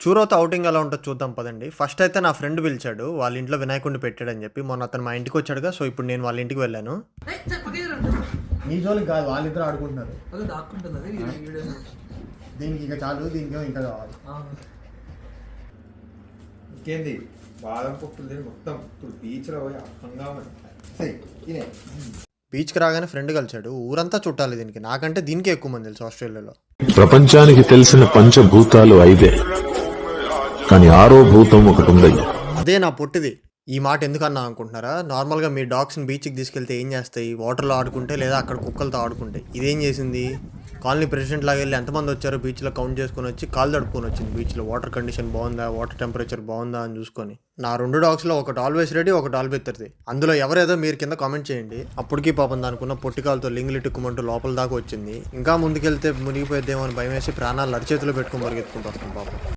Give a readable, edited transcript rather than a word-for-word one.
Surat outing ఎలా ఉంటుందో చూద్దాం పదండి. ఫస్ట్ అయితే నా ఫ్రెండ్ పిలిచాడు. వాళ్ళ ఇంట్లో వినాయకుడిని పెట్టాడని చెప్పి. మొన్న అతను మా ఇంటికి వచ్చాడుగా. సో ఇప్పుడు నేను వాళ్ళ ఇంటికి వెళ్ళాను. నీ జోలికి కాదు, వాళ్ళిద్దరు ఆడుకుంటున్నారు. దాక్కుంటుంది దీనికి ఇక చాలు, దీనికి ఇంకా కావాలి. ఇంకేంది బాదం పప్పులు మొత్తం ఇప్పుడు బీచ్లో పోయి అప్పంగా ఉంది. బీచ్కి రాగానే ఫ్రెండ్ కలిసాడు. ఊరంతా చుట్టాలి దీనికి. నాకంటే దీనికే ఎక్కువ మంది తెలుసు ఆస్ట్రేలియాలో. ప్రపంచానికి తెలిసిన పంచభూతాలు 5, కానీ 6వ భూతం ఒకటి ఉంది. అదే నా పొట్టిది. ఈ మాట ఎందుకన్నా అనుకుంటున్నారా? నార్మల్గా మీ డాగ్స్ని బీచ్కి తీసుకెళ్తే ఏం చేస్తాయి? వాటర్లో ఆడుకుంటే లేదా అక్కడ కుక్కలతో ఆడుకుంటాయి. ఇదేం చేసింది? కాలనీ ప్రెసిడెంట్ లాగా వెళ్ళి ఎంతమంది వచ్చారో బీచ్లో కౌంట్ చేసుకుని వచ్చి కాలు తడుపుకొని వచ్చింది బీచ్లో. వాటర్ కండిషన్ బాగుందా, వాటర్ టెంపరేచర్ బాగుందా అని చూసుకొని. నా 2 డాగ్స్లో ఒకటి ఆల్వేస్ రెడీ, ఒకటి ఆల్బెత్తర్ది. అందులో ఎవరేదో మీరు కింద కామెంట్ చేయండి. అప్పటికీ పాపం దానుకున్న పొట్టికాలతో లింగులు ఇట్టుకుమంటూ లోపల దాకా వచ్చింది. ఇంకా ముందుకెళ్తే మునిగిపోయేద్దేమో అని భయం వేసి ప్రాణాలు అరిచేతిలో పెట్టుకుని పరిగెత్తుకుంటూ వస్తాం పాపం.